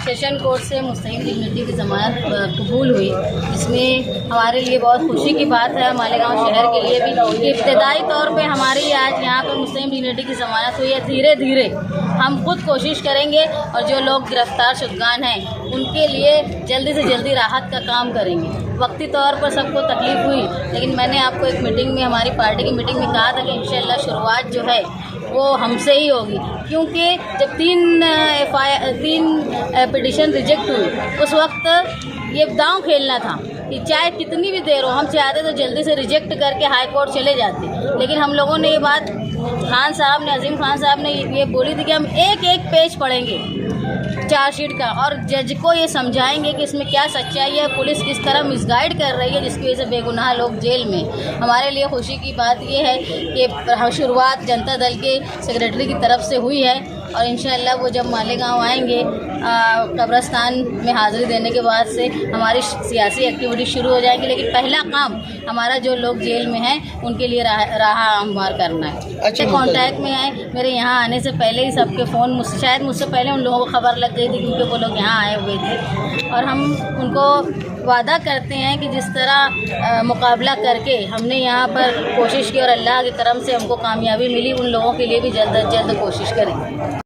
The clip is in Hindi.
सेशन कोर्ट से मुस्लिम डिग्निटी की ज़मानत कबूल हुई। इसमें हमारे लिए बहुत खुशी की बात है, मालेगांव शहर के लिए भी। इब्तदाई तौर पे हमारी आज यहाँ पर मुस्लिम डिग्निटी की ज़मानत हुई है। धीरे धीरे हम खुद कोशिश करेंगे और जो लोग गिरफ्तार शुदगान हैं उनके लिए जल्दी से जल्दी राहत का काम करेंगे। वक्ती तौर पर सबको तकलीफ़ हुई, लेकिन मैंने आपको एक मीटिंग में, हमारी पार्टी की मीटिंग में कहा था कि इंशाल्लाह शुरुआत जो है वो हमसे ही होगी, क्योंकि जब तीन पिटीशन रिजेक्ट हुई उस वक्त ये दांव खेलना था कि चाहे कितनी भी देर हो, हम चाहते तो जल्दी से रिजेक्ट करके हाई कोर्ट चले जाते। लेकिन हम लोगों ने ये बात खान साहब ने, अजीम खान साहब ने ये बोली थी कि हम एक एक पेज पढ़ेंगे चार्जशीट का और जज को ये समझाएंगे कि इसमें क्या सच्चाई है, पुलिस किस तरह मिसगाइड कर रही है, जिसकी वजह से बेगुनाह लोग जेल में। हमारे लिए खुशी की बात ये है कि शुरुआत जनता दल के सेक्रेटरी की तरफ से हुई है और इंशाअल्लाह वो जब मालेगांव आएंगे कब्रस्तान में हाज़िरी देने के बाद से हमारी सियासी एक्टिविटी शुरू हो जाएगी। लेकिन पहला काम हमारा जो लोग जेल में हैं उनके लिए राह हमवार करना है। अच्छे कांटेक्ट में आए, मेरे यहाँ आने से पहले ही सबके फ़ोन शायद मुझसे पहले उन लोगों को खबर लग गई थी, क्योंकि वो लोग यहाँ आए हुए थे। और हम उनको वादा करते हैं कि जिस तरह मुकाबला करके हमने यहाँ पर कोशिश की और अल्लाह के करम से हमको कामयाबी मिली, उन लोगों के लिए भी जल्द अज जल्द कोशिश करेंगे।